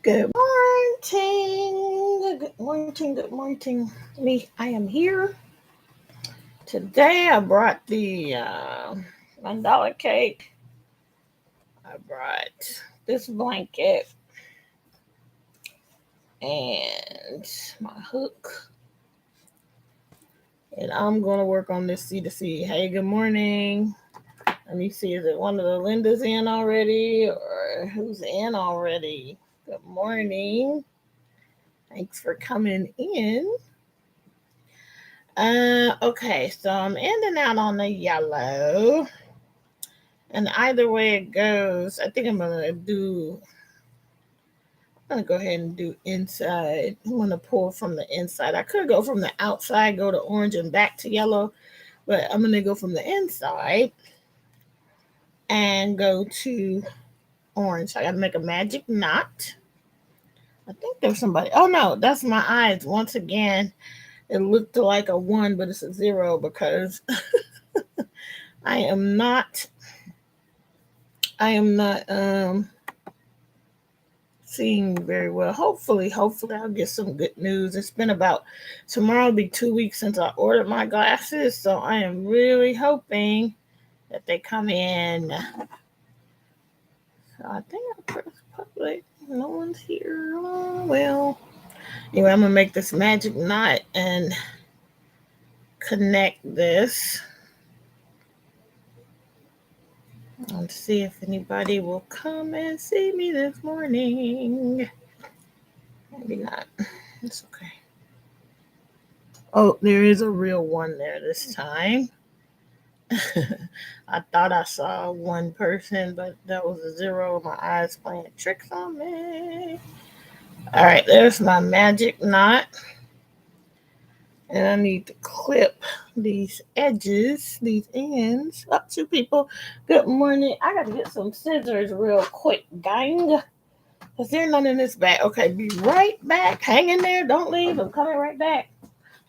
Good morning. Good morning. Good morning. I am here. Today I brought the $1 cake. I brought this blanket and my hook. And I'm going to work on this C2C. Hey, good morning. Let me see, is it one of the Lindas in already or who's in already? Good morning. Thanks for coming in. Okay, so I'm ending out on the yellow. And either way it goes, I think I'm gonna go ahead and do inside. I'm gonna pull from the inside. I could go from the outside, go to orange and back to yellow, but I'm gonna go from the inside and go to orange. So I gotta make a magic knot. I think there's somebody. Oh no, that's my eyes. Once again, it looked like a 1, but it's a 0 because I am not seeing very well. Hopefully I'll get some good news. It's been about tomorrow will be 2 weeks since I ordered my glasses, so I am really hoping that they come in. So I think I press public. No one's here. Oh, well, anyway, I'm gonna make this magic knot and connect this. Let's see if anybody will come and see me this morning. Maybe not. It's okay. Oh, there is a real 1 there this time. I thought I saw 1 person, but that was a 0. My eyes playing tricks on me. All right, there's my magic knot. And I need to clip these edges, these ends. Oh, 2 people. Good morning. I got to get some scissors real quick, gang. Is there none in this bag? Okay, be right back. Hang in there. Don't leave. I'm coming right back.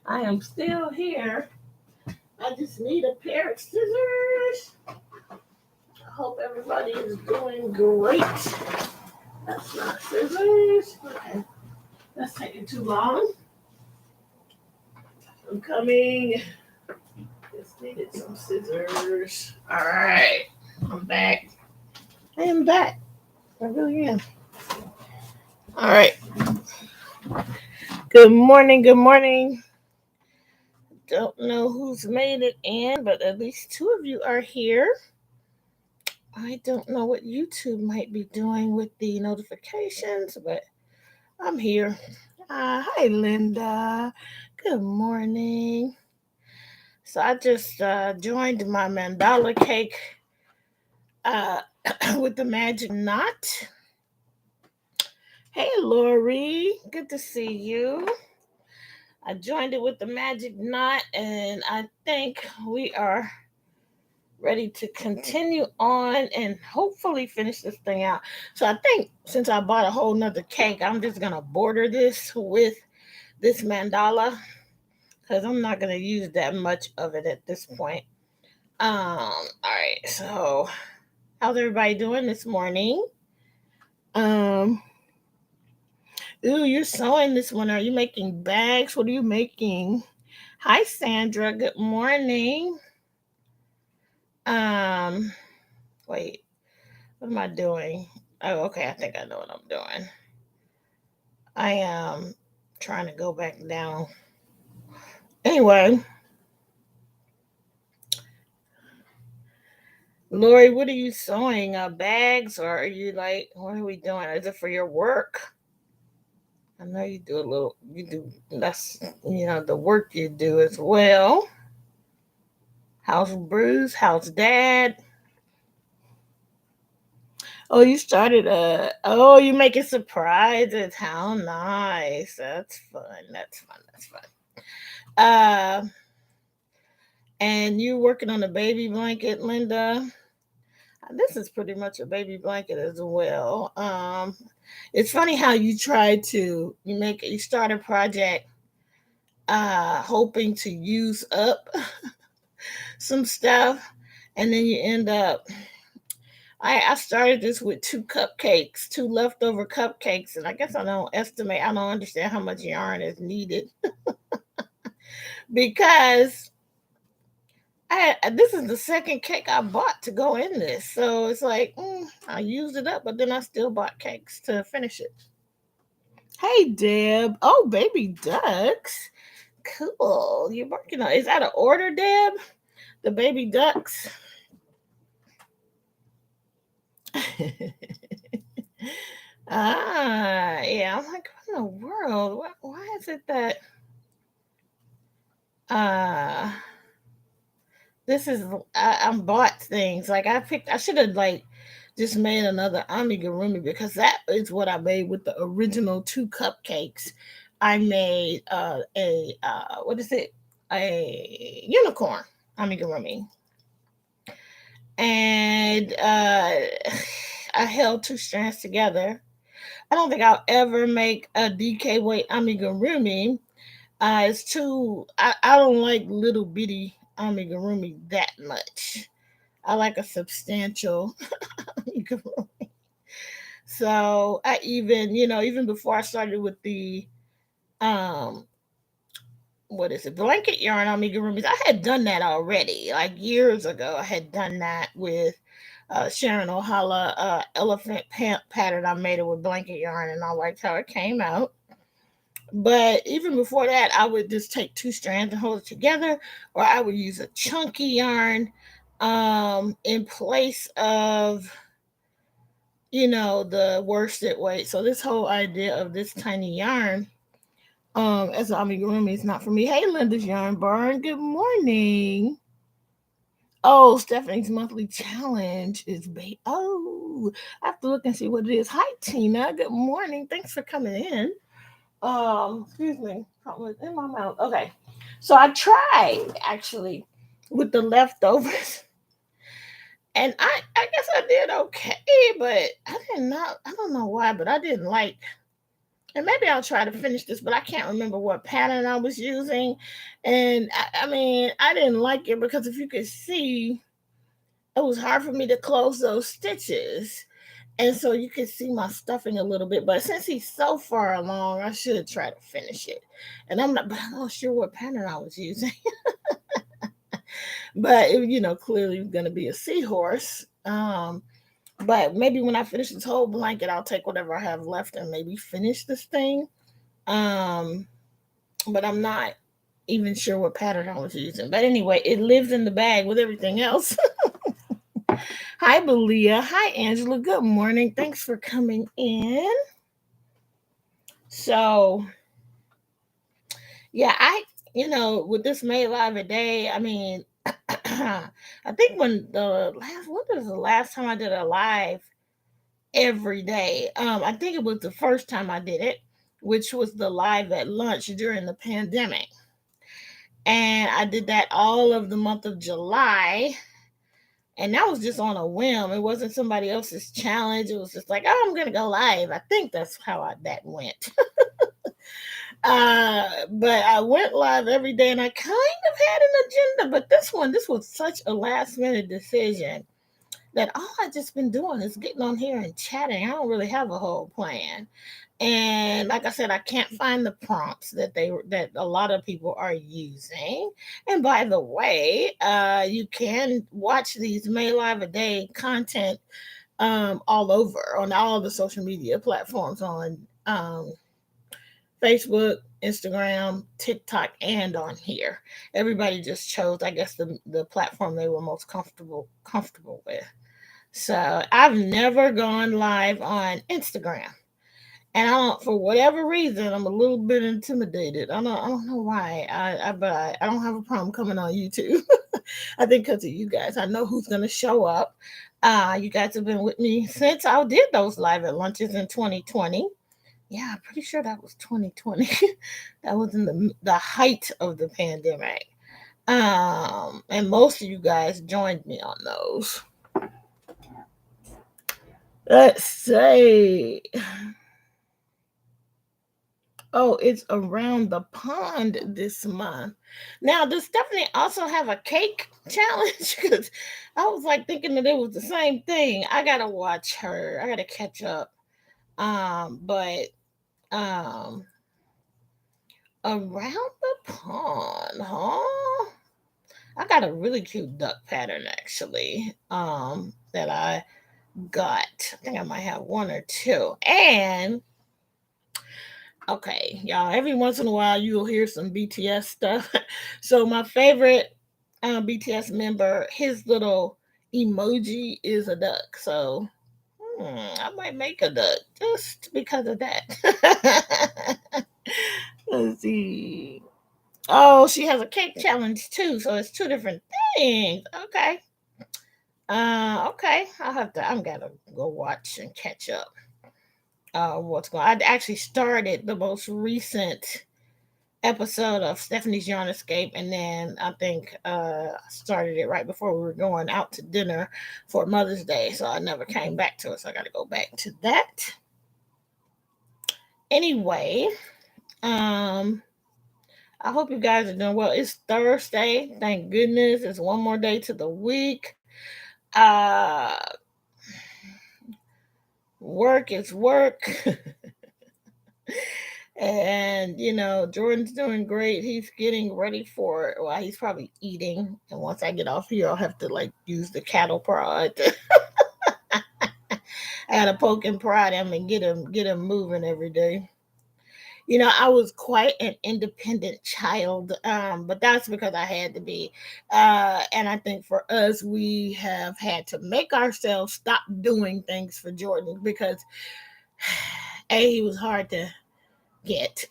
I am still here. I just need a pair of scissors. I hope everybody is doing great. That's not scissors. Okay. That's taking too long. I'm coming. Just needed some scissors. All right. I'm back. I am back. I really am. All right. Good morning. Good morning. Don't know who's made it in, but at least 2 of you are here. I don't know what YouTube might be doing with the notifications, but I'm here. Hi, Linda. Good morning. So I just joined my mandala cake uh, with the magic knot. Hey, Lori. Good to see you. I joined it with the magic knot, and I think we are ready to continue on and hopefully finish this thing out. So I think since I bought a whole nother cake, I'm just gonna border this with this mandala because I'm not gonna use that much of it at this point. All right, so how's everybody doing this morning? Um, ooh, you're sewing this one. Are you making bags? What are you making? Hi, Sandra. Good morning. Um, wait, what am I doing? Oh, okay. I think I know what I'm doing. I am trying to go back down. Anyway, Lori, what are you sewing? Bags, or are you like, what are we doing? Is it for your work? I know you do a little, you do, that's, the work you do as well. How's Bruce? How's Dad? Oh, you started you making surprises. How nice. That's fun. That's fun. That's fun. Uh, and you're working on a baby blanket, Linda. This is pretty much a baby blanket as well. It's funny how you start a project hoping to use up some stuff, and then you end up I started this with two cupcakes, two leftover cupcakes, and I guess I don't understand how much yarn is needed because this is the second cake I bought to go in this. So it's like, I used it up, but then I still bought cakes to finish it. Hey, Deb. Oh, baby ducks. Cool. You're working on, is that an order, Deb? The baby ducks? Yeah. I'm like, what in the world? Why is it that uh this is I'm bought things like I should have like just made another amigurumi because that is what I made with the original two cupcakes. I made a what is it, a unicorn amigurumi, and I held two strands together. I don't think I'll ever make a DK weight amigurumi. It's too. I don't like little bitty amigurumi that much. I like a substantial amigurumi. So I even, even before I started with the um what is it, blanket yarn amigurumis, I had done that already. Like years ago, I had done that with Sharon Ohala elephant pant pattern. I made it with blanket yarn, and I liked how it came out. But even before that, I would just take two strands and hold it together, or I would use a chunky yarn in place of, the worsted weight. So this whole idea of this tiny yarn as an amigurumi is not for me. Hey, Linda's Yarn Barn, good morning. Oh, Stephanie's monthly challenge is oh, I have to look and see what it is. Hi, Tina. Good morning. Thanks for coming in. Excuse me, something was in my mouth. Okay, so I tried actually with the leftovers, and I guess I did okay, but I did not. I don't know why, but I didn't like. And maybe I'll try to finish this, but I can't remember what pattern I was using, and I mean I didn't like it because if you could see, it was hard for me to close those stitches. And so you can see my stuffing a little bit, but since he's so far along, I should try to finish it. And I'm not sure what pattern I was using, but clearly going to be a seahorse. But maybe when I finish this whole blanket, I'll take whatever I have left and maybe finish this thing. Um, but I'm not even sure what pattern I was using. But anyway, it lives in the bag with everything else. Hi, Belia. Hi, Angela. Good morning. Thanks for coming in. So, yeah, with this May Live a day, I mean, I think what was the last time I did a live every day? I think it was the first time I did it, which was the live at lunch during the pandemic. And I did that all of the month of July. And that was just on a whim. It wasn't somebody else's challenge. It was just like, oh, I'm gonna go live. I think that's how that went. But I went live every day, and I kind of had an agenda. But this was such a last minute decision that all I just been doing is getting on here and chatting. I don't really have a whole plan. And like I said, I can't find the prompts that a lot of people are using. And by the way, you can watch these May Live a Day content all over on all the social media platforms on Facebook, Instagram, TikTok, and on here. Everybody just chose, I guess, the platform they were most comfortable with. So I've never gone live on Instagram. And I don't, for whatever reason, I'm a little bit intimidated. I don't know why. But I don't have a problem coming on YouTube. I think because of you guys, I know who's gonna show up. You guys have been with me since I did those live at lunches in 2020. Yeah, I'm pretty sure that was 2020. That was in the height of the pandemic. And most of you guys joined me on those. Let's see. Oh, it's around the pond this month. Now, does Stephanie also have a cake challenge? Because I was like thinking that it was the same thing. I gotta watch her. I gotta catch up. But um, around the pond, huh? I got a really cute duck pattern actually. That I got. I think I might have one or two. And okay, y'all, every once in a while you'll hear some BTS stuff. So my favorite BTS member, his little emoji is a duck. So I might make a duck just because of that. Let's see. Oh, she has a cake challenge too, so it's two different things. Okay. Okay. I'm gonna go watch and catch up. What's going on. I actually started the most recent episode of Stephanie's Yarn Escape, and then I think I started it right before we were going out to dinner for Mother's Day, so I never came back to it. So I got to go back to that. Anyway, um, I hope you guys are doing well. It's Thursday, thank goodness. It's one more day to the week. Uh, Work is work. And Jordan's doing great. He's getting ready for it. Well, he's probably eating. And once I get off here, I'll have to like use the cattle prod. I gotta poke and prod him and get him moving every day. I was quite an independent child, but that's because I had to be. And I think for us, we have had to make ourselves stop doing things for Jordan because A, he was hard to get.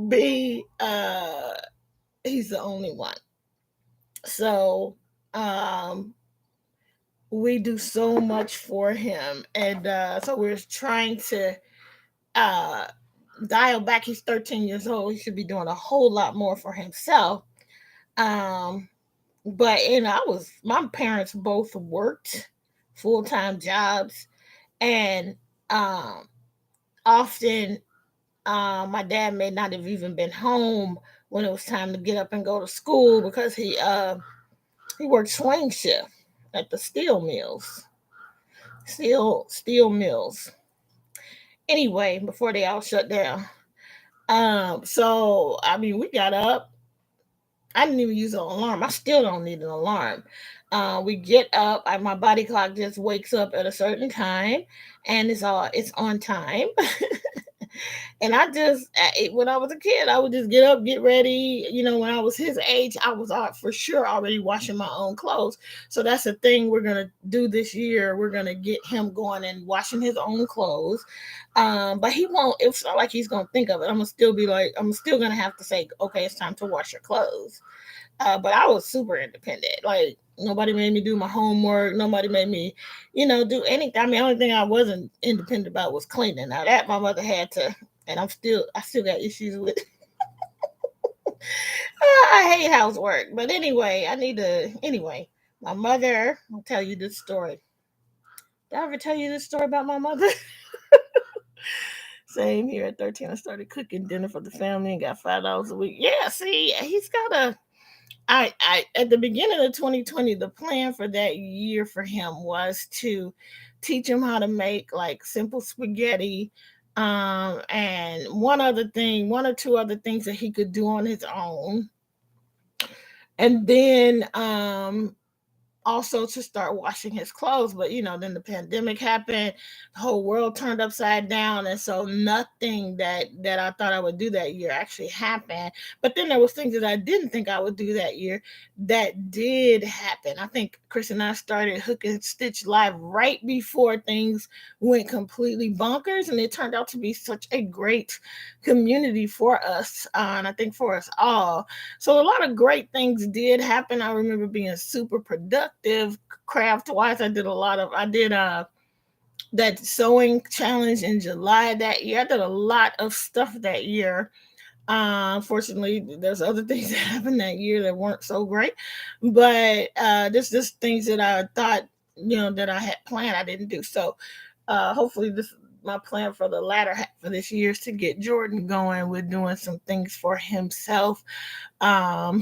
B, he's the only one. So um, we do so much for him, and so we're trying to uh, dial back. He's 13 years old. He should be doing a whole lot more for himself. Um, but my parents both worked full-time jobs, and um, often my dad may not have even been home when it was time to get up and go to school because he worked swing shift at the steel mills. Anyway, before they all shut down. So I mean, we got up. I didn't even use an alarm. I still don't need an alarm. We get up. My body clock just wakes up at a certain time, and it's on time. And when I was a kid, I would just get up, get ready. When I was his age, I was for sure already washing my own clothes. So that's the thing we're going to do this year. We're going to get him going and washing his own clothes. But he won't, it's not like he's going to think of it. I'm still going to have to say, okay, it's time to wash your clothes. But I was super independent. Like, nobody made me do my homework. Nobody made me, do anything. I mean, the only thing I wasn't independent about was cleaning. Now that my mother had to, and I still got issues with. I hate housework. But anyway, my mother, I'll tell you this story. Did I ever tell you this story about my mother? Same here at 13. I started cooking dinner for the family and got $5 a week. Yeah, see, he's got I at the beginning of 2020, the plan for that year for him was to teach him how to make like simple spaghetti, and one or two other things that he could do on his own, and then also to start washing his clothes. But then the pandemic happened, the whole world turned upside down, and so nothing that I thought I would do that year actually happened. But then there was things that I didn't think I would do that year that did happen. I think Chris and I started Hook and Stitch Live right before things went completely bonkers, and it turned out to be such a great community for us, and I think for us all. So a lot of great things did happen. I remember being super productive craft wise. I did that sewing challenge in July that year. I did a lot of stuff that year. Unfortunately, there's other things that happened that year that weren't so great, but just things that I thought that I had planned I didn't do. So hopefully my plan for the latter half of this year is to get Jordan going with doing some things for himself. Um,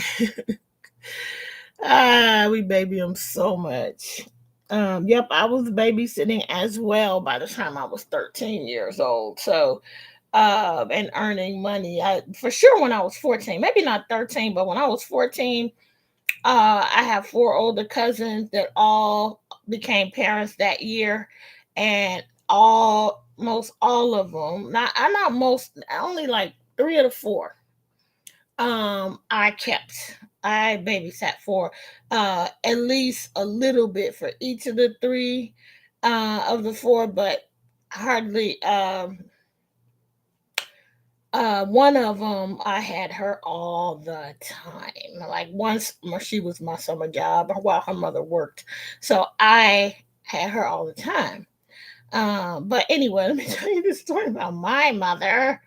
we baby him so much. Yep, I was babysitting as well by the time I was 13 years old. So, and earning money. I for sure when I was 14, maybe not 13, but when I was 14, I have four older cousins that all became parents that year, and almost all of them, not most, only like three of the four, I kept. I babysat for at least a little bit for each of the three of the four, but hardly. One of them, I had her all the time. Like once, she was my summer job while her mother worked, so I had her all the time. But anyway, let me tell you this story about my mother.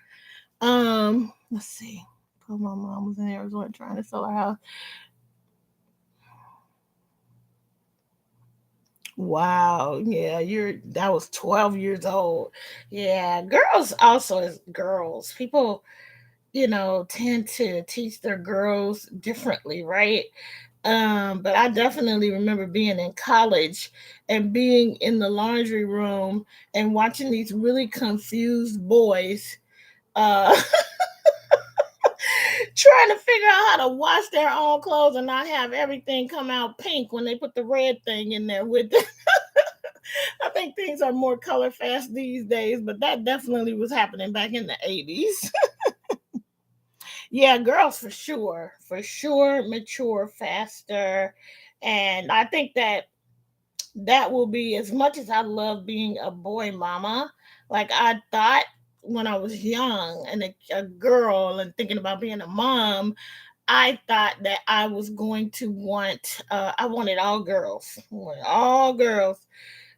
Let's see. Oh, my mom was in Arizona trying to sell her house. Wow, yeah, that was 12 years old. Yeah, girls also as girls. People, tend to teach their girls differently, right? But I definitely remember being in college and being in the laundry room and watching these really confused boys uh trying to figure out how to wash their own clothes and not have everything come out pink when they put the red thing in there with it. I think things are more color fast these days, but that definitely was happening back in the 80s. Yeah, girls for sure mature faster. And I think that will be, as much as I love being a boy mama, like I thought when I was young and a girl and thinking about being a mom, I thought that I was going to I wanted all girls. I wanted all girls.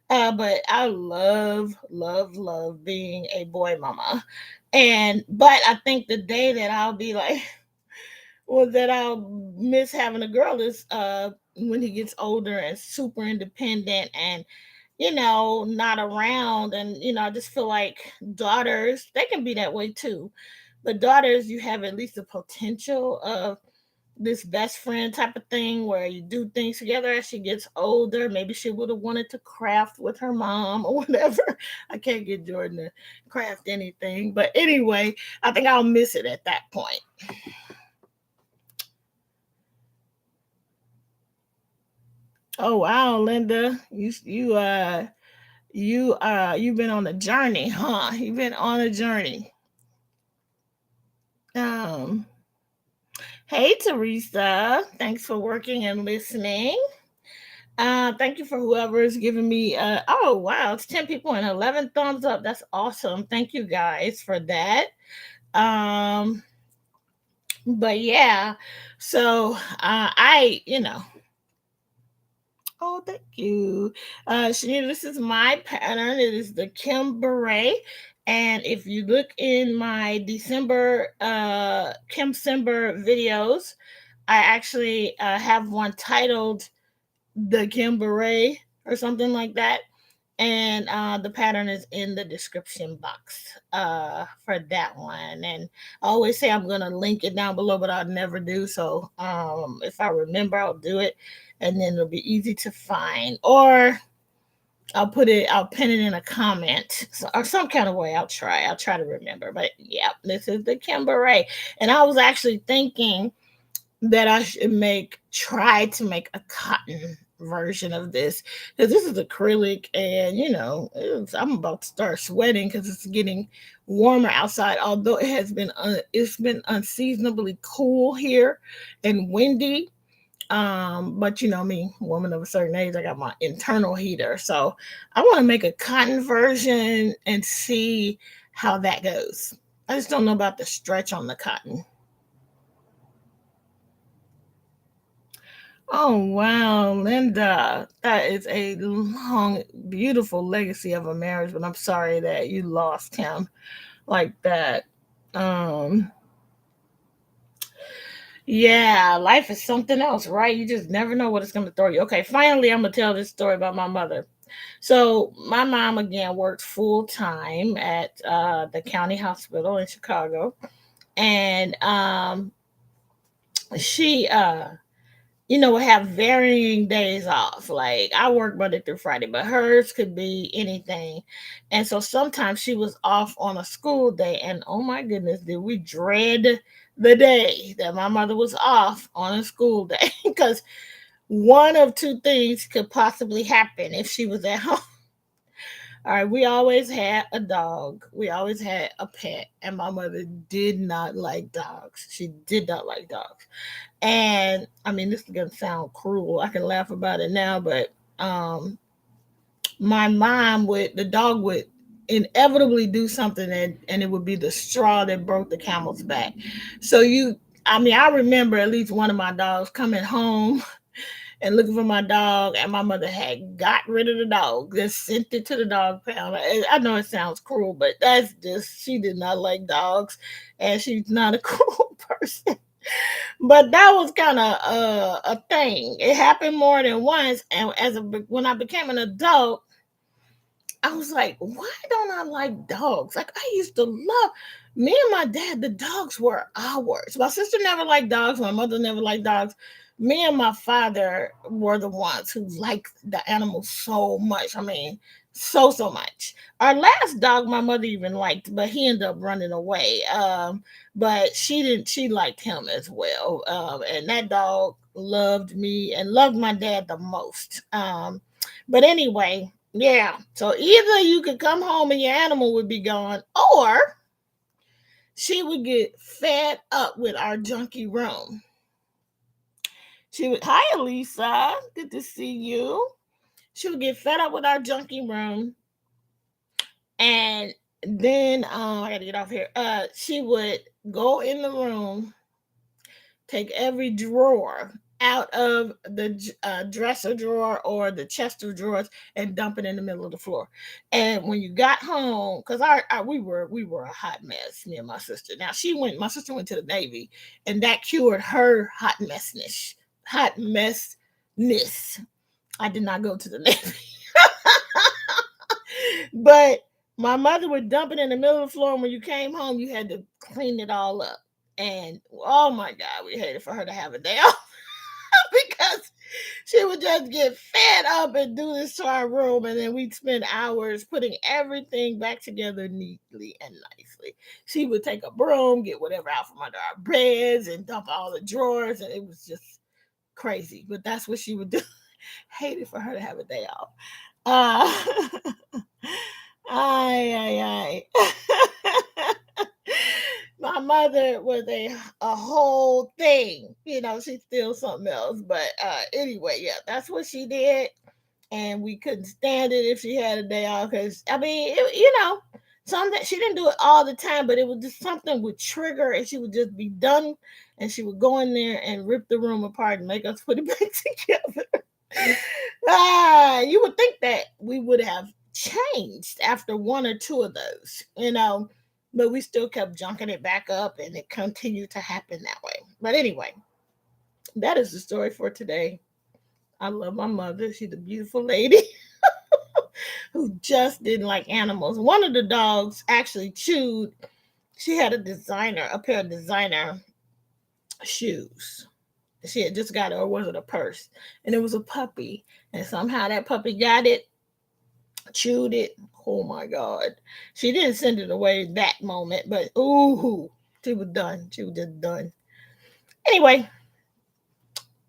But I love, love, love being a boy mama. But I think the day that I'll be like, well, that I'll miss having a girl is when he gets older and super independent and not around. And I just feel like daughters, they can be that way too. But daughters, you have at least the potential of this best friend type of thing where you do things together. As she gets older, maybe she would have wanted to craft with her mom or whatever. I can't get Jordan to craft anything, but anyway, I think I'll miss it at that point. Oh wow, Linda, you've been on a journey, huh? You've been on a journey. Um, hey Teresa, thanks for working and listening. Thank you for whoever is giving me. Oh wow, it's 10 people and 11 thumbs up. That's awesome. Thank you guys for that. Um, but yeah, so I, oh, thank you. Shanita, this is my pattern. It is the Kim Beret. And if you look in my December Kim Simber videos, I actually have one titled the Kim Beret or something like that. And the pattern is in the description box for that one. And I always say I'm going to link it down below, but I'll never do. So if I remember, I'll do it. And then it'll be easy to find. Or I'll pin it in a comment, or some kind of way. I'll try to remember. But yeah, this is the Kim Beret. And I was actually thinking that I should try to make a cotton version of this, because this is acrylic, and I'm about to start sweating because it's getting warmer outside, although it's been unseasonably cool here and windy. But me, woman of a certain age, I got my internal heater, so I want to make a cotton version and see how that goes. I just don't know about the stretch on the cotton. Oh wow, Linda. That is a long, beautiful legacy of a marriage, but I'm sorry that you lost him like that. Um yeah, life is something else, right? You just never know what it's gonna throw you. Okay, finally I'm gonna tell this story about my mother. So my mom again worked full time at the county hospital in Chicago, and she would have varying days off. Like I work Monday through Friday, but hers could be anything. And so sometimes she was off on a school day, and oh my goodness, did we dread the day that my mother was off on a school day because one of two things could possibly happen if she was at home. All right, we always had a dog. We always had a pet, and my mother did not like dogs. She did not like dogs. And I mean, this is gonna sound cruel. I can laugh about it now, but um, my mom would, the dog would inevitably do something, and it would be the straw that broke the camel's back. So I mean, I remember at least one of my dogs coming home and looking for my dog, and my mother had got rid of the dog, just sent it to the dog pound. I know it sounds cruel, but that's just, she did not like dogs, and she's not a cruel person. But that was kind of a thing. It happened more than once, and when I became an adult, I was like, why don't I like dogs? Like I used to love me and my dad, the dogs were ours. My sister never liked dogs, my mother never liked dogs. Me and my father were the ones who liked the animals so much. I mean, so much. Our last dog my mother even liked, but he ended up running away. But she liked him as well. And that dog loved me and loved my dad the most. But anyway, yeah. So either you could come home and your animal would be gone, or she would get fed up with our junky room. She would, hi Elisa, good to see you. She would get fed up with our junky room, and then I gotta get off here. She would go in the room, take every drawer out of the dresser drawer or the chest of drawers and dump it in the middle of the floor. And when you got home, because we were a hot mess, me and my sister. Now my sister went to the Navy, and that cured her hot messness. Hot messness. I did not go to the Navy, but my mother would dump it in the middle of the floor. And when you came home, you had to clean it all up. And oh my God, we hated for her to have a day off because she would just get fed up and do this to our room, and then we'd spend hours putting everything back together neatly and nicely. She would take a broom, get whatever out from under our beds, and dump all the drawers, and it was just crazy. But that's what she would do. Hated for her to have a day off. Uh, ay, ay, ay. My mother was a whole thing. She's still something else. But anyway, yeah, that's what she did. And we couldn't stand it if she had a day off. Because, I mean, something, she didn't do it all the time, but it was just something would trigger, and she would just be done. And she would go in there and rip the room apart and make us put it back together. You would think that we would have changed after one or two of those, but we still kept junking it back up, and it continued to happen that way. But anyway, that is the story for today. I love my mother. She's a beautiful lady who just didn't like animals. One of the dogs actually chewed. She had a pair of designer shoes. She had just got it, or was it a purse? And it was a puppy. And somehow that puppy got it, chewed it. Oh my God. She didn't send it away that moment, but ooh, she was done. She was just done. Anyway,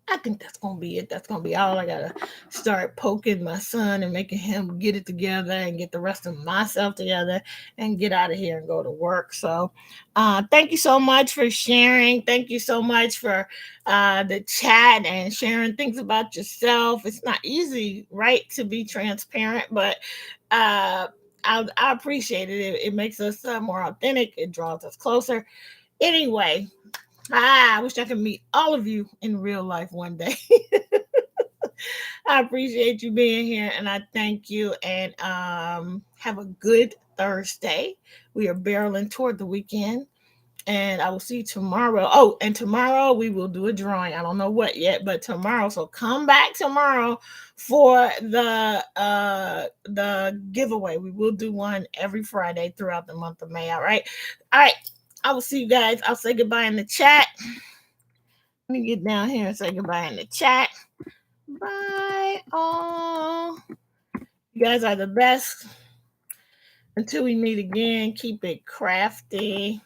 I think that's gonna be it. That's gonna be all. I gotta start poking my son and making him get it together and get the rest of myself together and get out of here and go to work. So, thank you so much for sharing. Thank you so much for the chat and sharing things about yourself. It's not easy, right, to be transparent, but I appreciate it. It makes us more authentic. It draws us closer. Anyway, I wish I could meet all of you in real life one day. I appreciate you being here, and I thank you. And have a good Thursday. We are barreling toward the weekend. And I will see you tomorrow. Oh, and tomorrow we will do a drawing. I don't know what yet, but tomorrow. So come back tomorrow for the giveaway. We will do one every Friday throughout the month of May. All right. All right. I will see you guys. I'll say goodbye in the chat. Let me get down here and say goodbye in the chat. Bye all. You guys are the best. Until we meet again, keep it crafty.